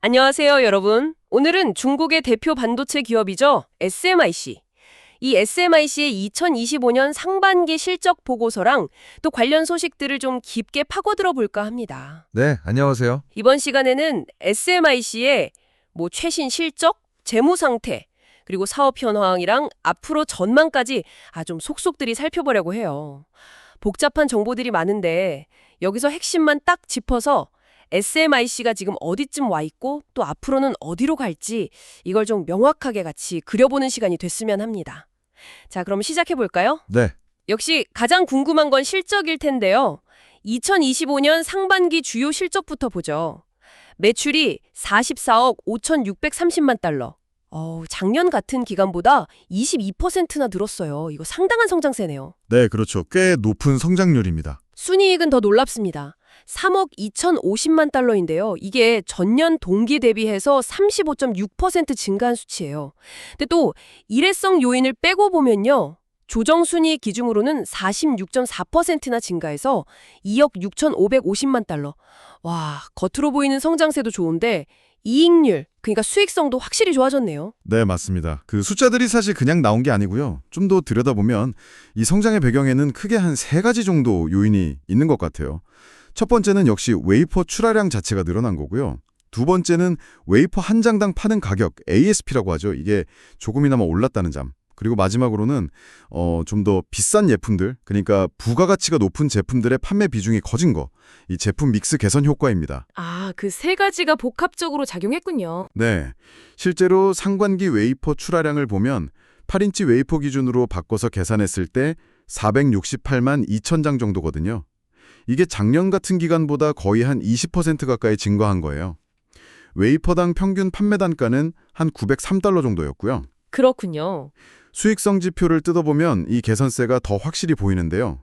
안녕하세요, 여러분. 오늘은 중국의 대표 반도체 기업이죠. SMIC. 이 SMIC의 2025년 상반기 실적 보고서랑 또 관련 소식들을 좀 깊게 파고들어 볼까 합니다. 네, 안녕하세요. 이번 시간에는 SMIC의 최신 실적, 재무 상태, 그리고 사업 현황이랑 앞으로 전망까지 좀 속속들이 살펴보려고 해요. 복잡한 정보들이 많은데 여기서 핵심만 딱 짚어서 SMIC가 지금 어디쯤 와 있고 또 앞으로는 어디로 갈지 이걸 좀 명확하게 같이 그려보는 시간이 됐으면 합니다. 자, 그럼 시작해 볼까요? 네, 역시 가장 궁금한 건 실적일 텐데요. 2025년 상반기 주요 실적부터 보죠. 매출이 44억 5,630만 달러. 작년 같은 기간보다 22%나 늘었어요. 이거 상당한 성장세네요. 네, 그렇죠. 꽤 높은 성장률입니다. 순이익은 더 놀랍습니다. 3억 2,050만 달러인데요. 이게 전년 동기 대비해서 35.6% 증가한 수치예요. 근데 또 일회성 요인을 빼고 보면요. 조정순이익 기준으로는 46.4%나 증가해서 2억 6,550만 달러. 와, 겉으로 보이는 성장세도 좋은데 이익률, 그러니까 수익성도 확실히 좋아졌네요. 네, 맞습니다. 그 숫자들이 사실 그냥 나온 게 아니고요. 좀 더 들여다보면 이 성장의 배경에는 크게 한 3가지 정도 요인이 있는 것 같아요. 첫 번째는 역시 웨이퍼 출하량 자체가 늘어난 거고요. 두 번째는 웨이퍼 한 장당 파는 가격, ASP라고 하죠. 이게 조금이나마 올랐다는 점. 그리고 마지막으로는 좀 더 비싼 예품들, 그러니까 부가가치가 높은 제품들의 판매 비중이 커진 거. 이 제품 믹스 개선 효과입니다. 그 세 가지가 복합적으로 작용했군요. 네, 실제로 상반기 웨이퍼 출하량을 보면 8인치 웨이퍼 기준으로 바꿔서 계산했을 때 468만 2천 장 정도거든요. 이게 작년 같은 기간보다 거의 한 20% 가까이 증가한 거예요. 웨이퍼당 평균 판매 단가는 한 903달러 정도였고요. 그렇군요. 수익성 지표를 뜯어보면 이 개선세가 더 확실히 보이는데요.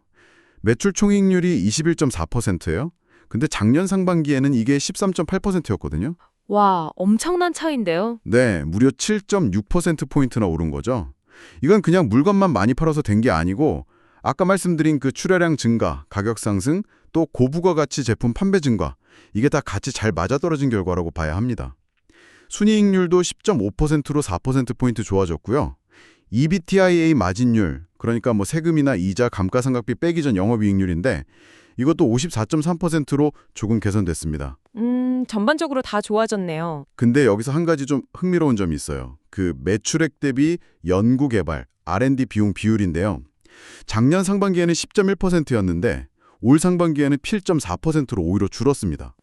매출 총이익률이 21.4%예요. 근데 작년 상반기에는 이게 13.8%였거든요. 와, 엄청난 차이인데요. 네, 무려 7.6%포인트나 오른 거죠. 이건 그냥 물건만 많이 팔아서 된 게 아니고 아까 말씀드린 그 출하량 증가, 가격 상승, 또 고부가가치 제품 판매 증가, 이게 다 같이 잘 맞아떨어진 결과라고 봐야 합니다. 순이익률도 10.5%로 4%포인트 좋아졌고요. EBITDA 마진율, 그러니까 세금이나 이자, 감가상각비 빼기 전 영업이익률인데 이것도 54.3%로 조금 개선됐습니다. 전반적으로 다 좋아졌네요. 근데 여기서 한 가지 좀 흥미로운 점이 있어요. 그 매출액 대비 연구개발, R&D 비용 비율인데요. 작년 상반기에는 10.1%였는데 올 상반기에는 7.4%로 오히려 줄었습니다.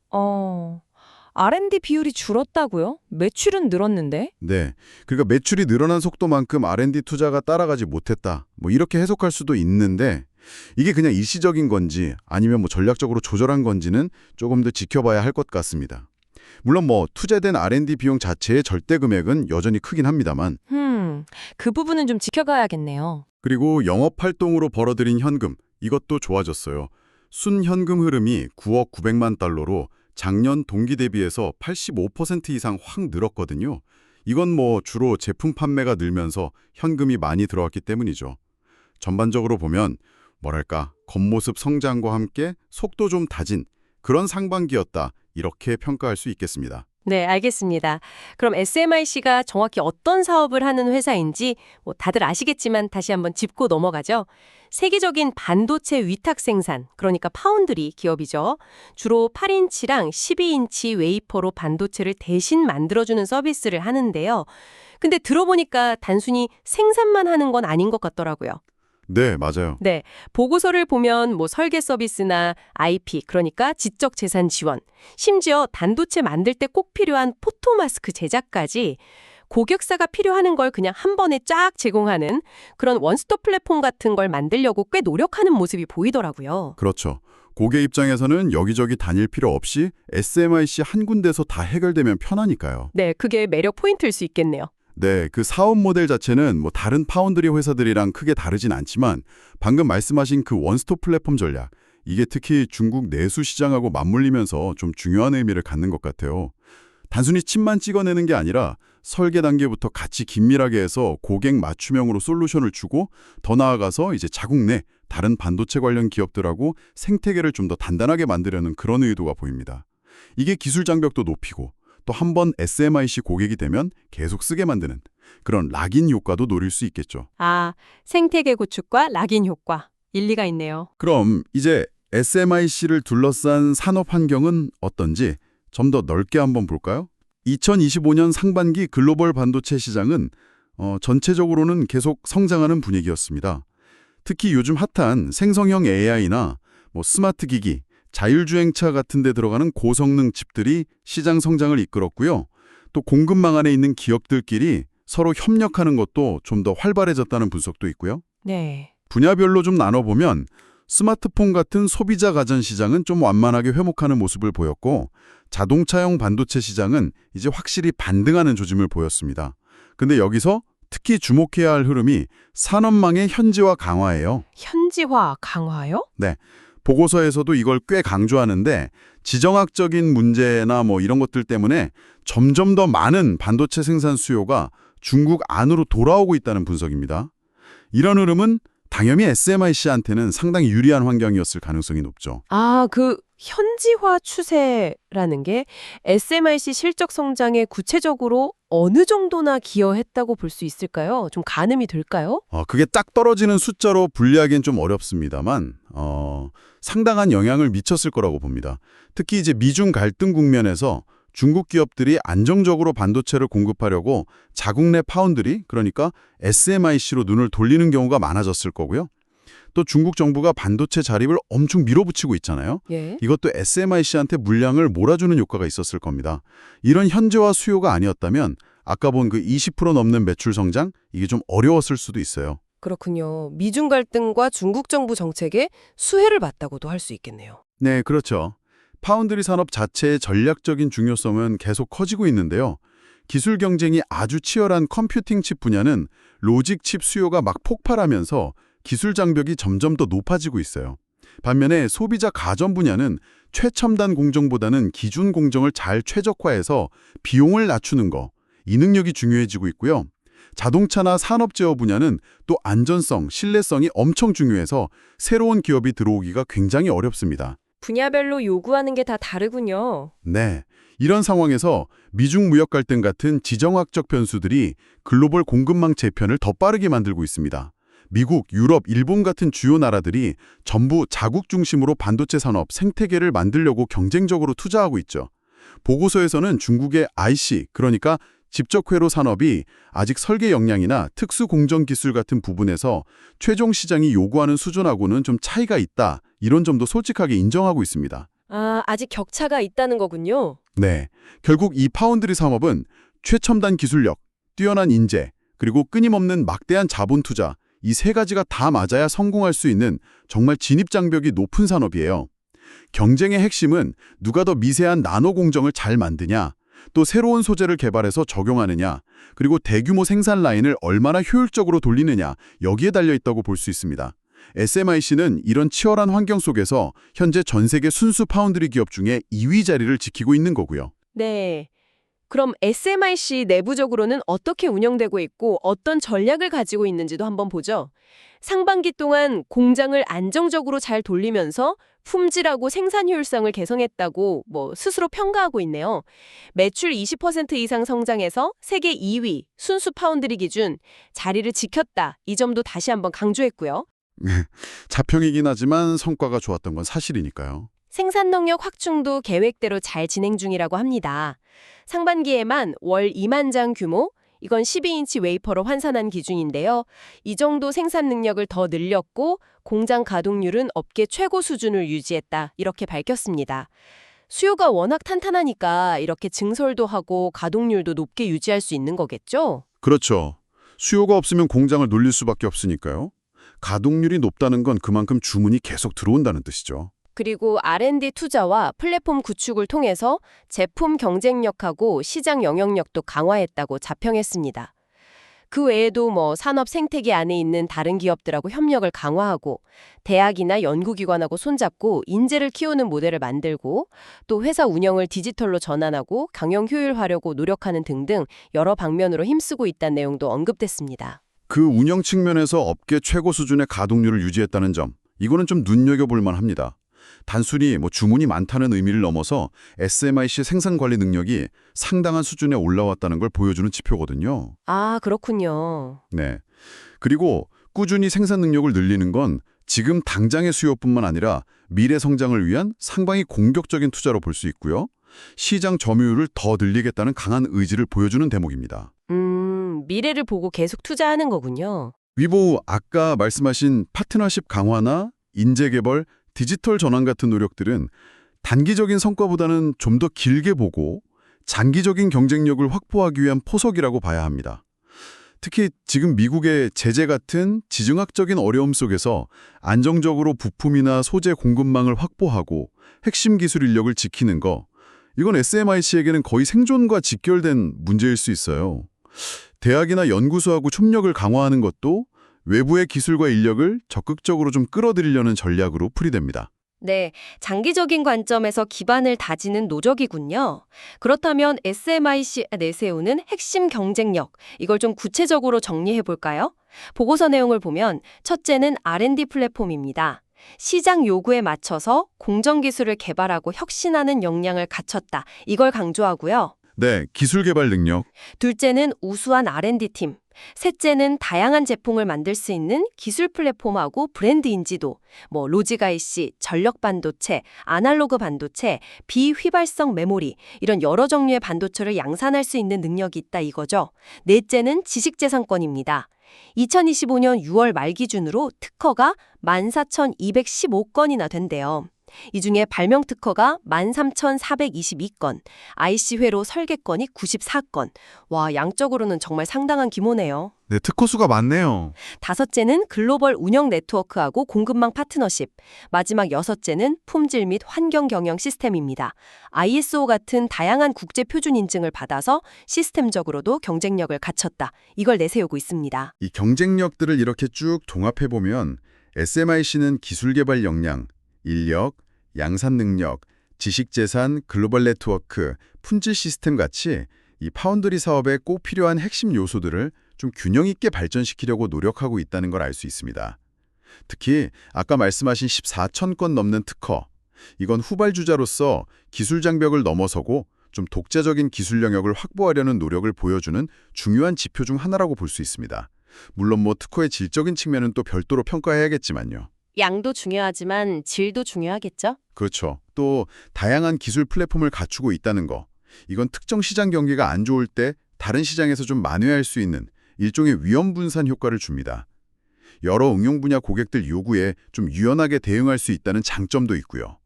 R&D 비율이 줄었다고요? 매출은 늘었는데? 네, 그러니까 매출이 늘어난 속도만큼 R&D 투자가 따라가지 못했다. 이렇게 해석할 수도 있는데 이게 그냥 일시적인 건지 아니면 전략적으로 조절한 건지는 조금 더 지켜봐야 할 것 같습니다. 물론 투자된 R&D 비용 자체의 절대 금액은 여전히 크긴 합니다만 그 부분은 좀 지켜가야겠네요. 그리고 영업활동으로 벌어들인 현금, 이것도 좋아졌어요. 순현금 흐름이 9억 900만 달러로 작년 동기 대비해서 85% 이상 확 늘었거든요. 이건 주로 제품 판매가 늘면서 현금이 많이 들어왔기 때문이죠. 전반적으로 보면 겉모습 성장과 함께 속도 좀 다진 그런 상반기였다, 이렇게 평가할 수 있겠습니다. 네, 알겠습니다. 그럼 SMIC가 정확히 어떤 사업을 하는 회사인지 다들 아시겠지만 다시 한번 짚고 넘어가죠. 세계적인 반도체 위탁 생산, 그러니까 파운드리 기업이죠. 주로 8인치랑 12인치 웨이퍼로 반도체를 대신 만들어주는 서비스를 하는데요. 근데 들어보니까 단순히 생산만 하는 건 아닌 것 같더라고요. 네, 맞아요. 네, 보고서를 보면 설계 서비스나 IP, 그러니까 지적 재산 지원, 심지어 단도체 만들 때 꼭 필요한 포토마스크 제작까지 고객사가 필요하는 걸 그냥 한 번에 쫙 제공하는 그런 원스톱 플랫폼 같은 걸 만들려고 꽤 노력하는 모습이 보이더라고요. 그렇죠. 고객 입장에서는 여기저기 다닐 필요 없이 SMIC 한 군데서 다 해결되면 편하니까요. 네, 그게 매력 포인트일 수 있겠네요. 네, 그 사업 모델 자체는 다른 파운드리 회사들이랑 크게 다르진 않지만 방금 말씀하신 그 원스톱 플랫폼 전략, 이게 특히 중국 내수 시장하고 맞물리면서 좀 중요한 의미를 갖는 것 같아요. 단순히 칩만 찍어내는 게 아니라 설계 단계부터 같이 긴밀하게 해서 고객 맞춤형으로 솔루션을 주고 더 나아가서 이제 자국 내 다른 반도체 관련 기업들하고 생태계를 좀 더 단단하게 만들려는 그런 의도가 보입니다. 이게 기술 장벽도 높이고 또 한 번 SMIC 고객이 되면 계속 쓰게 만드는 그런 락인 효과도 노릴 수 있겠죠. 아, 생태계 구축과 락인 효과. 일리가 있네요. 그럼 이제 SMIC를 둘러싼 산업 환경은 어떤지 좀 더 넓게 한번 볼까요? 2025년 상반기 글로벌 반도체 시장은 전체적으로는 계속 성장하는 분위기였습니다. 특히 요즘 핫한 생성형 AI나 스마트 기기, 자율주행차 같은 데 들어가는 고성능 칩들이 시장 성장을 이끌었고요. 또 공급망 안에 있는 기업들끼리 서로 협력하는 것도 좀 더 활발해졌다는 분석도 있고요. 네. 분야별로 좀 나눠보면 스마트폰 같은 소비자 가전 시장은 좀 완만하게 회복하는 모습을 보였고 자동차용 반도체 시장은 이제 확실히 반등하는 조짐을 보였습니다. 근데 여기서 특히 주목해야 할 흐름이 산업망의 현지화 강화예요. 현지화 강화요? 네. 보고서에서도 이걸 꽤 강조하는데 지정학적인 문제나 이런 것들 때문에 점점 더 많은 반도체 생산 수요가 중국 안으로 돌아오고 있다는 분석입니다. 이런 흐름은 당연히 SMIC한테는 상당히 유리한 환경이었을 가능성이 높죠. 아, 그 현지화 추세라는 게 SMIC 실적 성장에 구체적으로 어느 정도나 기여했다고 볼 수 있을까요? 좀 가늠이 될까요? 그게 딱 떨어지는 숫자로 분리하기엔 좀 어렵습니다만 상당한 영향을 미쳤을 거라고 봅니다. 특히 이제 미중 갈등 국면에서 중국 기업들이 안정적으로 반도체를 공급하려고 자국 내 파운드리, 그러니까 SMIC로 눈을 돌리는 경우가 많아졌을 거고요. 또 중국 정부가 반도체 자립을 엄청 밀어붙이고 있잖아요. 예. 이것도 SMIC한테 물량을 몰아주는 효과가 있었을 겁니다. 이런 현재화 수요가 아니었다면 아까 본 그 20% 넘는 매출 성장, 이게 좀 어려웠을 수도 있어요. 그렇군요. 미중 갈등과 중국 정부 정책에 수혜를 봤다고도 할 수 있겠네요. 네, 그렇죠. 파운드리 산업 자체의 전략적인 중요성은 계속 커지고 있는데요. 기술 경쟁이 아주 치열한 컴퓨팅 칩 분야는 로직 칩 수요가 막 폭발하면서 기술 장벽이 점점 더 높아지고 있어요. 반면에 소비자 가전 분야는 최첨단 공정보다는 기준 공정을 잘 최적화해서 비용을 낮추는 거, 이 능력이 중요해지고 있고요. 자동차나 산업제어 분야는 또 안전성, 신뢰성이 엄청 중요해서 새로운 기업이 들어오기가 굉장히 어렵습니다. 분야별로 요구하는 게 다 다르군요. 네, 이런 상황에서 미중 무역 갈등 같은 지정학적 변수들이 글로벌 공급망 재편을 더 빠르게 만들고 있습니다. 미국, 유럽, 일본 같은 주요 나라들이 전부 자국 중심으로 반도체 산업 생태계를 만들려고 경쟁적으로 투자하고 있죠. 보고서에서는 중국의 IC, 그러니까 집적회로 산업이 아직 설계 역량이나 특수 공정 기술 같은 부분에서 최종 시장이 요구하는 수준하고는 좀 차이가 있다, 이런 점도 솔직하게 인정하고 있습니다. 아, 아직 격차가 있다는 거군요. 네, 결국 이 파운드리 산업은 최첨단 기술력, 뛰어난 인재, 그리고 끊임없는 막대한 자본 투자, 이 세 가지가 다 맞아야 성공할 수 있는 정말 진입장벽이 높은 산업이에요. 경쟁의 핵심은 누가 더 미세한 나노 공정을 잘 만드냐, 또 새로운 소재를 개발해서 적용하느냐, 그리고 대규모 생산 라인을 얼마나 효율적으로 돌리느냐, 여기에 달려 있다고 볼 수 있습니다. SMIC는 이런 치열한 환경 속에서 현재 전 세계 순수 파운드리 기업 중에 2위 자리를 지키고 있는 거고요. 네. 그럼 SMIC 내부적으로는 어떻게 운영되고 있고 어떤 전략을 가지고 있는지도 한번 보죠. 상반기 동안 공장을 안정적으로 잘 돌리면서 품질하고 생산 효율성을 개선했다고 스스로 평가하고 있네요. 매출 20% 이상 성장해서 세계 2위, 순수 파운드리 기준 자리를 지켰다. 이 점도 다시 한번 강조했고요. 자평이긴 하지만 성과가 좋았던 건 사실이니까요. 생산 능력 확충도 계획대로 잘 진행 중이라고 합니다. 상반기에만 월 2만 장 규모, 이건 12인치 웨이퍼로 환산한 기준인데요. 이 정도 생산 능력을 더 늘렸고 공장 가동률은 업계 최고 수준을 유지했다, 이렇게 밝혔습니다. 수요가 워낙 탄탄하니까 이렇게 증설도 하고 가동률도 높게 유지할 수 있는 거겠죠? 그렇죠. 수요가 없으면 공장을 놀릴 수밖에 없으니까요. 가동률이 높다는 건 그만큼 주문이 계속 들어온다는 뜻이죠. 그리고 R&D 투자와 플랫폼 구축을 통해서 제품 경쟁력하고 시장 영향력도 강화했다고 자평했습니다. 그 외에도 산업 생태계 안에 있는 다른 기업들하고 협력을 강화하고 대학이나 연구기관하고 손잡고 인재를 키우는 모델을 만들고 또 회사 운영을 디지털로 전환하고 경영 효율화하려고 노력하는 등등 여러 방면으로 힘쓰고 있다는 내용도 언급됐습니다. 그 운영 측면에서 업계 최고 수준의 가동률을 유지했다는 점, 이거는 좀 눈여겨볼 만합니다. 단순히 주문이 많다는 의미를 넘어서 SMIC 생산 관리 능력이 상당한 수준에 올라왔다는 걸 보여주는 지표거든요. 아, 그렇군요. 네. 그리고 꾸준히 생산 능력을 늘리는 건 지금 당장의 수요뿐만 아니라 미래 성장을 위한 상당히 공격적인 투자로 볼 수 있고요. 시장 점유율을 더 늘리겠다는 강한 의지를 보여주는 대목입니다. 미래를 보고 계속 투자하는 거군요. 위보 아까 말씀하신 파트너십 강화나 인재 개발, 디지털 전환 같은 노력들은 단기적인 성과보다는 좀 더 길게 보고 장기적인 경쟁력을 확보하기 위한 포석이라고 봐야 합니다. 특히 지금 미국의 제재 같은 지정학적인 어려움 속에서 안정적으로 부품이나 소재 공급망을 확보하고 핵심 기술 인력을 지키는 거, 이건 SMIC에게는 거의 생존과 직결된 문제일 수 있어요. 대학이나 연구소하고 협력을 강화하는 것도 외부의 기술과 인력을 적극적으로 좀 끌어들이려는 전략으로 풀이됩니다. 네, 장기적인 관점에서 기반을 다지는 노력이군요. 그렇다면 SMIC가 내세우는 핵심 경쟁력, 이걸 좀 구체적으로 정리해 볼까요? 보고서 내용을 보면 첫째는 R&D 플랫폼입니다. 시장 요구에 맞춰서 공정 기술을 개발하고 혁신하는 역량을 갖췄다. 이걸 강조하고요. 네, 기술 개발 능력. 둘째는 우수한 R&D팀. 셋째는 다양한 제품을 만들 수 있는 기술 플랫폼하고 브랜드 인지도, 로직 IC, 전력 반도체, 아날로그 반도체, 비휘발성 메모리, 이런 여러 종류의 반도체를 양산할 수 있는 능력이 있다 이거죠. 넷째는 지식재산권입니다. 2025년 6월 말 기준으로 특허가 14,215건이나 된대요. 이 중에 발명 특허가 13,422건, IC 회로 설계건이 94건. 와, 양적으로는 정말 상당한 규모네요. 네, 특허 수가 많네요. 다섯째는 글로벌 운영 네트워크하고 공급망 파트너십. 마지막 여섯째는 품질 및 환경 경영 시스템입니다. ISO 같은 다양한 국제 표준 인증을 받아서 시스템적으로도 경쟁력을 갖췄다. 이걸 내세우고 있습니다. 이 경쟁력들을 이렇게 쭉 종합해보면 SMIC는 기술 개발 역량, 인력, 양산 능력, 지식재산, 글로벌 네트워크, 품질 시스템 같이 이 파운드리 사업에 꼭 필요한 핵심 요소들을 좀 균형 있게 발전시키려고 노력하고 있다는 걸 알 수 있습니다. 특히 아까 말씀하신 14천 건 넘는 특허, 이건 후발주자로서 기술 장벽을 넘어서고 좀 독자적인 기술 영역을 확보하려는 노력을 보여주는 중요한 지표 중 하나라고 볼 수 있습니다. 물론 특허의 질적인 측면은 또 별도로 평가해야겠지만요. 양도 중요하지만 질도 중요하겠죠? 그렇죠. 또 다양한 기술 플랫폼을 갖추고 있다는 거. 이건 특정 시장 경기가 안 좋을 때 다른 시장에서 좀 만회할 수 있는 일종의 위험 분산 효과를 줍니다. 여러 응용 분야 고객들 요구에 좀 유연하게 대응할 수 있다는 장점도 있고요.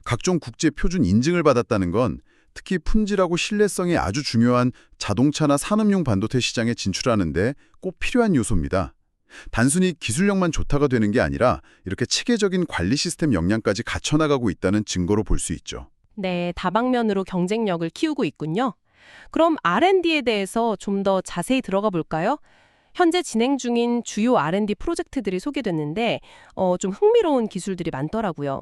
각종 국제 표준 인증을 받았다는 건 특히 품질하고 신뢰성이 아주 중요한 자동차나 산업용 반도체 시장에 진출하는데 꼭 필요한 요소입니다. 단순히 기술력만 좋다가 되는 게 아니라 이렇게 체계적인 관리 시스템 역량까지 갖춰나가고 있다는 증거로 볼 수 있죠. 네, 다방면으로 경쟁력을 키우고 있군요. 그럼 R&D에 대해서 좀 더 자세히 들어가 볼까요? 현재 진행 중인 주요 R&D 프로젝트들이 소개됐는데 좀 흥미로운 기술들이 많더라고요.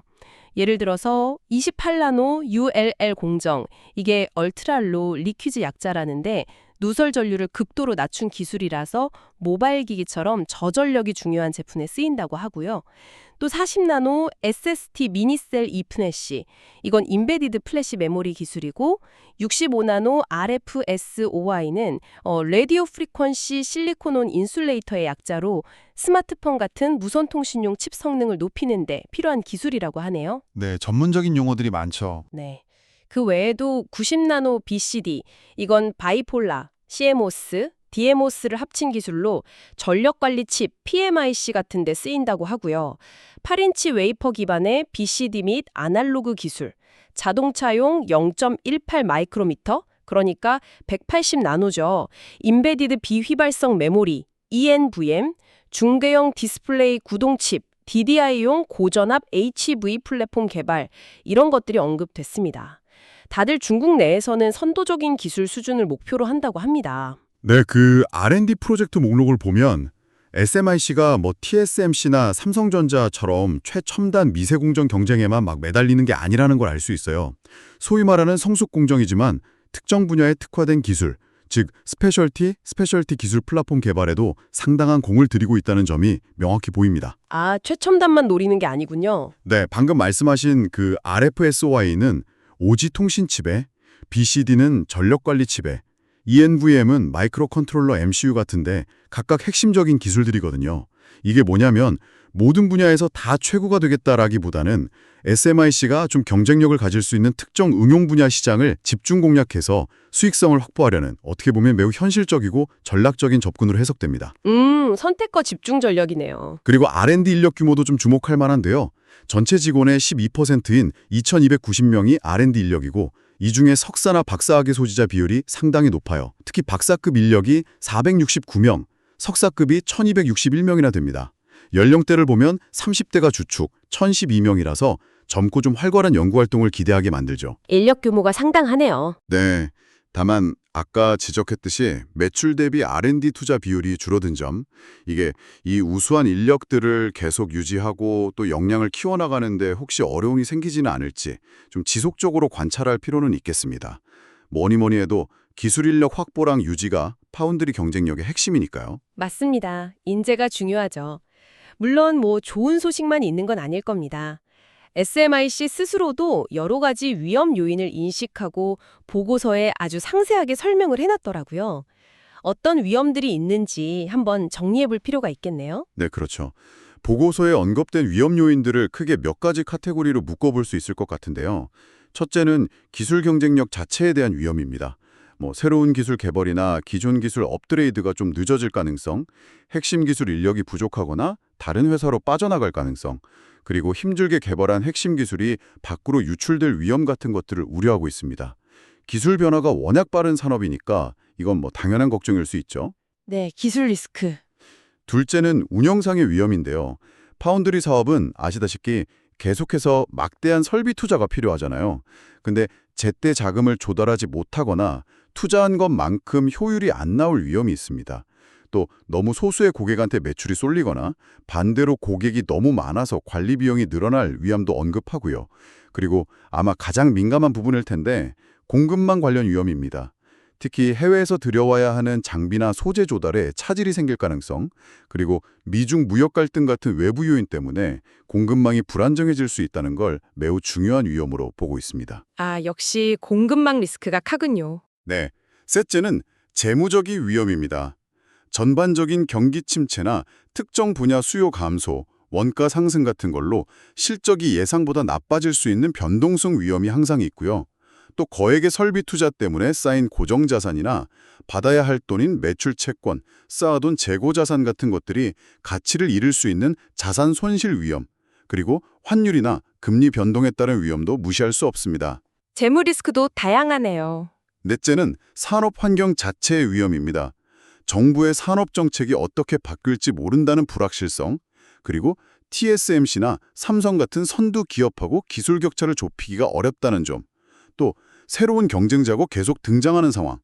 예를 들어서 28나노 ULL 공정, 이게 얼트랄로 리퀴즈 약자라는데 누설 전류를 극도로 낮춘 기술이라서 모바일 기기처럼 저전력이 중요한 제품에 쓰인다고 하고요. 또 40나노 SST 미니셀 eFlash, 이건 인베디드 플래시 메모리 기술이고 65나노 RFSOI는 라디오 프리퀀시 실리콘온 인슐레이터의 약자로 스마트폰 같은 무선 통신용 칩 성능을 높이는 데 필요한 기술이라고 하네요. 네, 전문적인 용어들이 많죠. 네. 그 외에도 90나노 BCD, 이건 바이폴라, CMOS, DMOS를 합친 기술로 전력관리 칩, PMIC 같은 데 쓰인다고 하고요. 8인치 웨이퍼 기반의 BCD 및 아날로그 기술, 자동차용 0.18 마이크로미터, 그러니까 180나노죠. 인베디드 비휘발성 메모리, ENVM, 중대형 디스플레이 구동칩, DDI용 고전압 HV 플랫폼 개발, 이런 것들이 언급됐습니다. 다들 중국 내에서는 선도적인 기술 수준을 목표로 한다고 합니다. 네, 그 R&D 프로젝트 목록을 보면 SMIC가 TSMC나 삼성전자처럼 최첨단 미세공정 경쟁에만 막 매달리는 게 아니라는 걸 알 수 있어요. 소위 말하는 성숙 공정이지만 특정 분야에 특화된 기술, 즉 스페셜티 기술 플랫폼 개발에도 상당한 공을 들이고 있다는 점이 명확히 보입니다. 아, 최첨단만 노리는 게 아니군요. 네, 방금 말씀하신 그 RFSOI는 오지 통신 칩에, BCD는 전력 관리 칩에, ENVM은 마이크로 컨트롤러 MCU 같은데 각각 핵심적인 기술들이거든요. 이게 뭐냐면 모든 분야에서 다 최고가 되겠다라기보다는 SMIC가 좀 경쟁력을 가질 수 있는 특정 응용 분야 시장을 집중 공략해서 수익성을 확보하려는 어떻게 보면 매우 현실적이고 전략적인 접근으로 해석됩니다. 선택과 집중 전략이네요. 그리고 R&D 인력 규모도 좀 주목할 만한데요. 전체 직원의 12%인 2,290명이 R&D 인력이고 이 중에 석사나 박사학위 소지자 비율이 상당히 높아요. 특히 박사급 인력이 469명, 석사급이 1,261명이나 됩니다. 연령대를 보면 30대가 주축, 1,012명이라서 젊고 좀 활발한 연구활동을 기대하게 만들죠. 인력 규모가 상당하네요. 네. 다만 아까 지적했듯이 매출 대비 R&D 투자 비율이 줄어든 점, 이게 이 우수한 인력들을 계속 유지하고 또 역량을 키워나가는데 혹시 어려움이 생기지는 않을지 좀 지속적으로 관찰할 필요는 있겠습니다. 뭐니 해도 기술 인력 확보랑 유지가 파운드리 경쟁력의 핵심이니까요. 맞습니다. 인재가 중요하죠. 물론 뭐 좋은 소식만 있는 건 아닐 겁니다. SMIC 스스로도 여러 가지 위험 요인을 인식하고 보고서에 아주 상세하게 설명을 해놨더라고요. 어떤 위험들이 있는지 한번 정리해 볼 필요가 있겠네요. 네, 그렇죠. 보고서에 언급된 위험 요인들을 크게 몇 가지 카테고리로 묶어볼 수 있을 것 같은데요. 첫째는 기술 경쟁력 자체에 대한 위험입니다. 새로운 기술 개발이나 기존 기술 업그레이드가 좀 늦어질 가능성, 핵심 기술 인력이 부족하거나 다른 회사로 빠져나갈 가능성, 그리고 힘들게 개발한 핵심 기술이 밖으로 유출될 위험 같은 것들을 우려하고 있습니다. 기술 변화가 워낙 빠른 산업이니까 이건 당연한 걱정일 수 있죠. 네, 기술 리스크. 둘째는 운영상의 위험인데요. 파운드리 사업은 아시다시피 계속해서 막대한 설비 투자가 필요하잖아요. 근데 제때 자금을 조달하지 못하거나 투자한 것만큼 효율이 안 나올 위험이 있습니다. 또 너무 소수의 고객한테 매출이 쏠리거나 반대로 고객이 너무 많아서 관리 비용이 늘어날 위험도 언급하고요. 그리고 아마 가장 민감한 부분일 텐데 공급망 관련 위험입니다. 특히 해외에서 들여와야 하는 장비나 소재 조달에 차질이 생길 가능성, 그리고 미중 무역 갈등 같은 외부 요인 때문에 공급망이 불안정해질 수 있다는 걸 매우 중요한 위험으로 보고 있습니다. 아, 역시 공급망 리스크가 크군요. 네, 셋째는 재무적인 위험입니다. 전반적인 경기 침체나 특정 분야 수요 감소, 원가 상승 같은 걸로 실적이 예상보다 나빠질 수 있는 변동성 위험이 항상 있고요. 또 거액의 설비 투자 때문에 쌓인 고정자산이나 받아야 할 돈인 매출 채권, 쌓아둔 재고자산 같은 것들이 가치를 잃을 수 있는 자산 손실 위험, 그리고 환율이나 금리 변동에 따른 위험도 무시할 수 없습니다. 재무 리스크도 다양하네요. 넷째는 산업 환경 자체의 위험입니다. 정부의 산업 정책이 어떻게 바뀔지 모른다는 불확실성, 그리고 TSMC나 삼성 같은 선두 기업하고 기술 격차를 좁히기가 어렵다는 점, 또 새로운 경쟁자고 계속 등장하는 상황,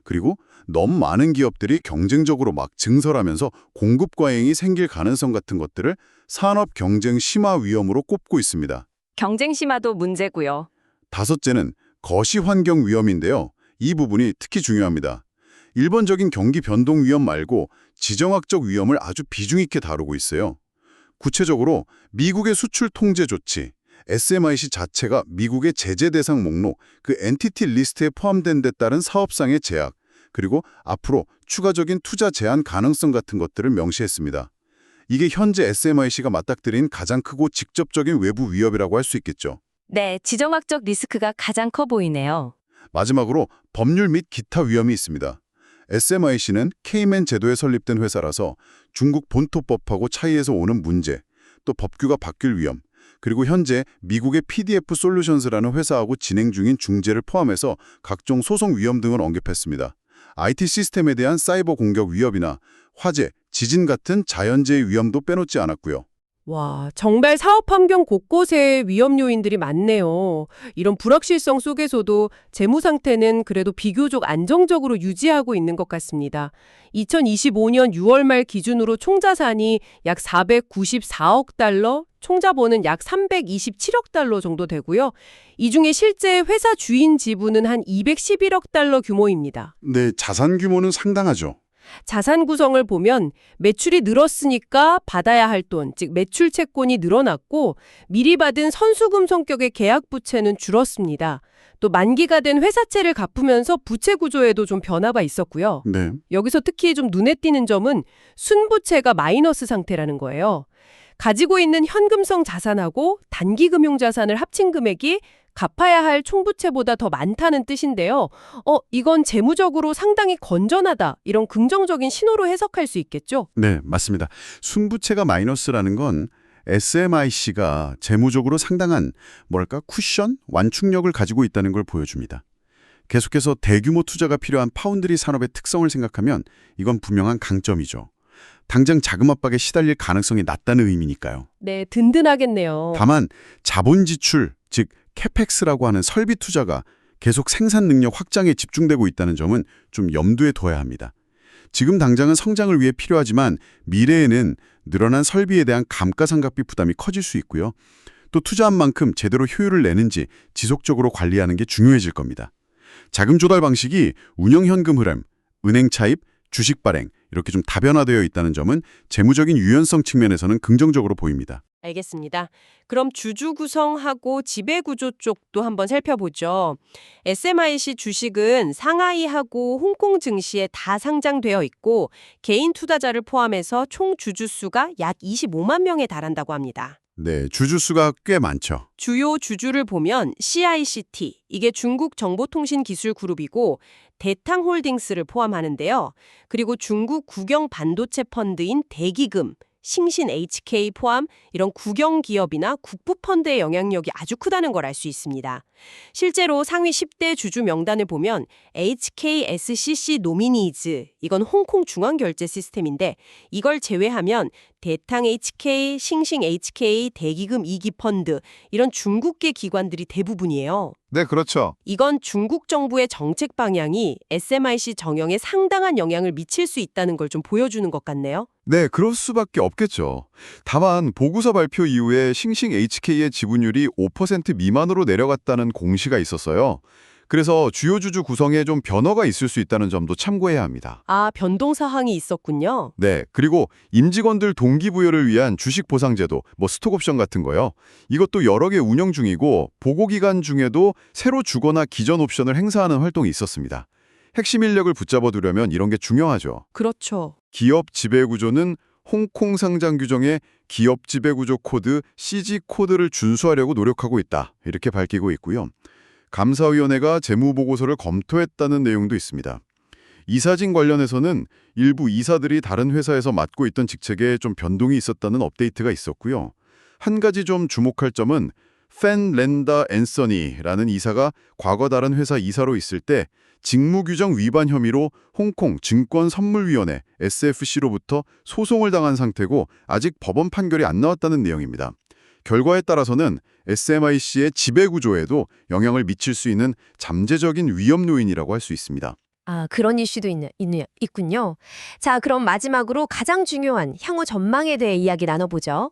그리고 너무 많은 기업들이 경쟁적으로 막 증설하면서 공급 과잉이 생길 가능성 같은 것들을 산업 경쟁 심화 위험으로 꼽고 있습니다. 경쟁 심화도 문제고요. 다섯째는 거시 환경 위험인데요. 이 부분이 특히 중요합니다. 일반적인 경기 변동 위험 말고 지정학적 위험을 아주 비중 있게 다루고 있어요. 구체적으로 미국의 수출 통제 조치, SMIC 자체가 미국의 제재 대상 목록, 그 엔티티 리스트에 포함된 데 따른 사업상의 제약, 그리고 앞으로 추가적인 투자 제한 가능성 같은 것들을 명시했습니다. 이게 현재 SMIC가 맞닥뜨린 가장 크고 직접적인 외부 위협이라고 할 수 있겠죠. 네, 지정학적 리스크가 가장 커 보이네요. 마지막으로 법률 및 기타 위험이 있습니다. SMIC는 케이맨 제도에 설립된 회사라서 중국 본토법하고 차이에서 오는 문제, 또 법규가 바뀔 위험, 그리고 현재 미국의 PDF 솔루션스라는 회사하고 진행 중인 중재를 포함해서 각종 소송 위험 등을 언급했습니다. IT 시스템에 대한 사이버 공격 위협이나 화재, 지진 같은 자연재해 위험도 빼놓지 않았고요. 와, 정말 사업 환경 곳곳에 위험 요인들이 많네요. 이런 불확실성 속에서도 재무 상태는 그래도 비교적 안정적으로 유지하고 있는 것 같습니다. 2025년 6월 말 기준으로 총자산이 약 494억 달러, 총자본은 약 327억 달러 정도 되고요. 이 중에 실제 회사 주인 지분은 한 211억 달러 규모입니다. 네, 자산 규모는 상당하죠. 자산 구성을 보면 매출이 늘었으니까 받아야 할 돈, 즉 매출 채권이 늘어났고 미리 받은 선수금 성격의 계약 부채는 줄었습니다. 또 만기가 된 회사채를 갚으면서 부채 구조에도 좀 변화가 있었고요. 네. 여기서 특히 좀 눈에 띄는 점은 순부채가 마이너스 상태라는 거예요. 가지고 있는 현금성 자산하고 단기금융 자산을 합친 금액이 갚아야 할 총부채보다 더 많다는 뜻인데요. 이건 재무적으로 상당히 건전하다. 이런 긍정적인 신호로 해석할 수 있겠죠? 네, 맞습니다. 순부채가 마이너스라는 건 SMIC가 재무적으로 상당한 쿠션, 완충력을 가지고 있다는 걸 보여줍니다. 계속해서 대규모 투자가 필요한 파운드리 산업의 특성을 생각하면 이건 분명한 강점이죠. 당장 자금 압박에 시달릴 가능성이 낮다는 의미니까요. 네, 든든하겠네요. 다만 자본 지출, 즉 캐펙스라고 하는 설비 투자가 계속 생산 능력 확장에 집중되고 있다는 점은 좀 염두에 둬야 합니다. 지금 당장은 성장을 위해 필요하지만 미래에는 늘어난 설비에 대한 감가상각비 부담이 커질 수 있고요. 또 투자한 만큼 제대로 효율을 내는지 지속적으로 관리하는 게 중요해질 겁니다. 자금 조달 방식이 운영 현금 흐름, 은행 차입, 주식 발행 이렇게 좀 다변화되어 있다는 점은 재무적인 유연성 측면에서는 긍정적으로 보입니다. 알겠습니다. 그럼 주주 구성하고 지배 구조 쪽도 한번 살펴보죠. SMIC 주식은 상하이하고 홍콩 증시에 다 상장되어 있고 개인 투자자를 포함해서 총 주주 수가 약 25만 명에 달한다고 합니다. 네, 주주 수가 꽤 많죠. 주요 주주를 보면 CICT, 이게 중국 정보통신기술그룹이고 대탕홀딩스를 포함하는데요. 그리고 중국 국영 반도체 펀드인 대기금, 싱신 HK 포함 이런 국영 기업이나 국부 펀드의 영향력이 아주 크다는 걸 알 수 있습니다. 실제로 상위 10대 주주 명단을 보면 HKSCC 노미니즈, 이건 홍콩 중앙결제 시스템인데 이걸 제외하면 대탕 HK, 싱싱 HK, 대기금 2기 펀드 이런 중국계 기관들이 대부분이에요. 네, 그렇죠. 이건 중국 정부의 정책 방향이 SMIC 정영에 상당한 영향을 미칠 수 있다는 걸 좀 보여주는 것 같네요. 네, 그럴 수밖에 없겠죠. 다만 보고서 발표 이후에 싱싱 HK의 지분율이 5% 미만으로 내려갔다는 공시가 있었어요. 그래서 주요 주주 구성에 좀 변화가 있을 수 있다는 점도 참고해야 합니다. 아, 변동 사항이 있었군요. 네, 그리고 임직원들 동기부여를 위한 주식 보상제도, 스톡옵션 같은 거요. 이것도 여러 개 운영 중이고 보고 기간 중에도 새로 주거나 기존 옵션을 행사하는 활동이 있었습니다. 핵심 인력을 붙잡아 두려면 이런 게 중요하죠. 그렇죠. 기업 지배구조는 홍콩 상장 규정의 기업 지배구조 코드 CG 코드를 준수하려고 노력하고 있다. 이렇게 밝히고 있고요. 감사위원회가 재무보고서를 검토했다는 내용도 있습니다. 이사진 관련해서는 일부 이사들이 다른 회사에서 맡고 있던 직책에 좀 변동이 있었다는 업데이트가 있었고요. 한 가지 좀 주목할 점은 팬 랜다 앤서니라는 이사가 과거 다른 회사 이사로 있을 때 직무규정 위반 혐의로 홍콩 증권선물위원회 SFC로부터 소송을 당한 상태고 아직 법원 판결이 안 나왔다는 내용입니다. 결과에 따라서는 SMIC의 지배구조에도 영향을 미칠 수 있는 잠재적인 위험 요인이라고 할 수 있습니다. 아, 그런 이슈도 있군요. 자, 그럼 마지막으로 가장 중요한 향후 전망에 대해 이야기 나눠보죠.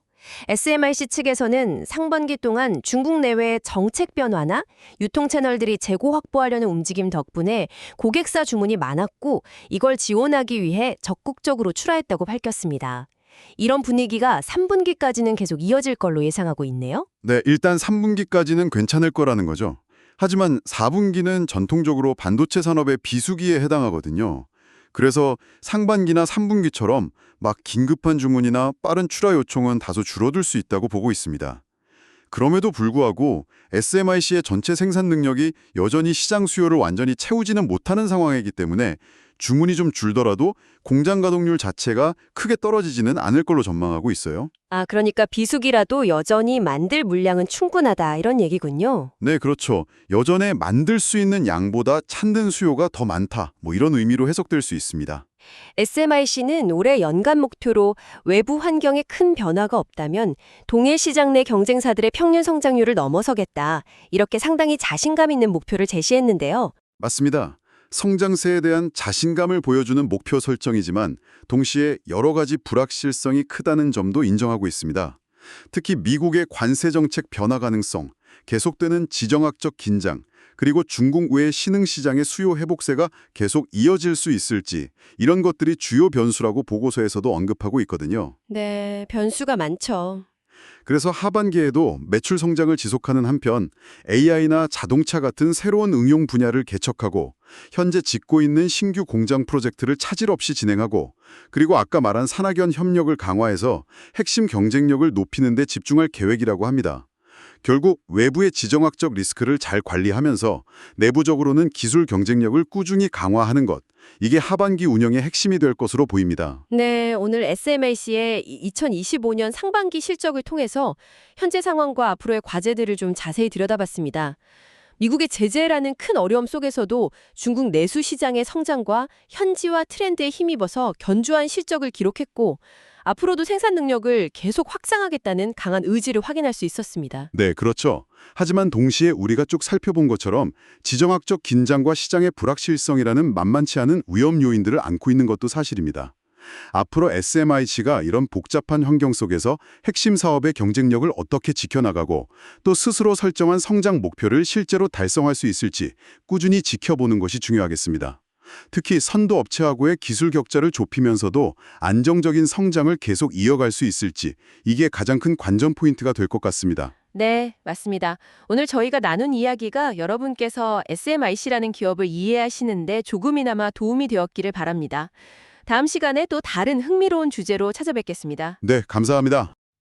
SMIC 측에서는 상반기 동안 중국 내외의 정책 변화나 유통 채널들이 재고 확보하려는 움직임 덕분에 고객사 주문이 많았고 이걸 지원하기 위해 적극적으로 출하했다고 밝혔습니다. 이런 분위기가 3분기까지는 계속 이어질 걸로 예상하고 있네요. 네, 일단 3분기까지는 괜찮을 거라는 거죠. 하지만 4분기는 전통적으로 반도체 산업의 비수기에 해당하거든요. 그래서 상반기나 3분기처럼 막 긴급한 주문이나 빠른 출하 요청은 다소 줄어들 수 있다고 보고 있습니다. 그럼에도 불구하고 SMIC의 전체 생산 능력이 여전히 시장 수요를 완전히 채우지는 못하는 상황이기 때문에 주문이 좀 줄더라도 공장 가동률 자체가 크게 떨어지지는 않을 걸로 전망하고 있어요. 아, 그러니까 비수기라도 여전히 만들 물량은 충분하다 이런 얘기군요. 네, 그렇죠. 여전히 만들 수 있는 양보다 찾는 수요가 더 많다. 이런 의미로 해석될 수 있습니다. SMIC는 올해 연간 목표로 외부 환경에 큰 변화가 없다면 동일 시장 내 경쟁사들의 평균 성장률을 넘어서겠다. 이렇게 상당히 자신감 있는 목표를 제시했는데요. 맞습니다. 성장세에 대한 자신감을 보여주는 목표 설정이지만 동시에 여러 가지 불확실성이 크다는 점도 인정하고 있습니다. 특히 미국의 관세 정책 변화 가능성, 계속되는 지정학적 긴장, 그리고 중국 외 신흥시장의 수요 회복세가 계속 이어질 수 있을지 이런 것들이 주요 변수라고 보고서에서도 언급하고 있거든요. 네, 변수가 많죠. 그래서 하반기에도 매출 성장을 지속하는 한편 AI나 자동차 같은 새로운 응용 분야를 개척하고 현재 짓고 있는 신규 공장 프로젝트를 차질 없이 진행하고 그리고 아까 말한 산학연 협력을 강화해서 핵심 경쟁력을 높이는 데 집중할 계획이라고 합니다. 결국 외부의 지정학적 리스크를 잘 관리하면서 내부적으로는 기술 경쟁력을 꾸준히 강화하는 것, 이게 하반기 운영의 핵심이 될 것으로 보입니다. 네, 오늘 SMIC의 2025년 상반기 실적을 통해서 현재 상황과 앞으로의 과제들을 좀 자세히 들여다봤습니다. 미국의 제재라는 큰 어려움 속에서도 중국 내수 시장의 성장과 현지화 트렌드에 힘입어서 견조한 실적을 기록했고 앞으로도 생산 능력을 계속 확장하겠다는 강한 의지를 확인할 수 있었습니다. 네, 그렇죠. 하지만 동시에 우리가 쭉 살펴본 것처럼 지정학적 긴장과 시장의 불확실성이라는 만만치 않은 위험 요인들을 안고 있는 것도 사실입니다. 앞으로 SMIC가 이런 복잡한 환경 속에서 핵심 사업의 경쟁력을 어떻게 지켜나가고 또 스스로 설정한 성장 목표를 실제로 달성할 수 있을지 꾸준히 지켜보는 것이 중요하겠습니다. 특히 선도 업체하고의 기술 격차를 좁히면서도 안정적인 성장을 계속 이어갈 수 있을지 이게 가장 큰 관전 포인트가 될 것 같습니다. 네, 맞습니다. 오늘 저희가 나눈 이야기가 여러분께서 SMIC라는 기업을 이해하시는데 조금이나마 도움이 되었기를 바랍니다. 다음 시간에 또 다른 흥미로운 주제로 찾아뵙겠습니다. 네, 감사합니다.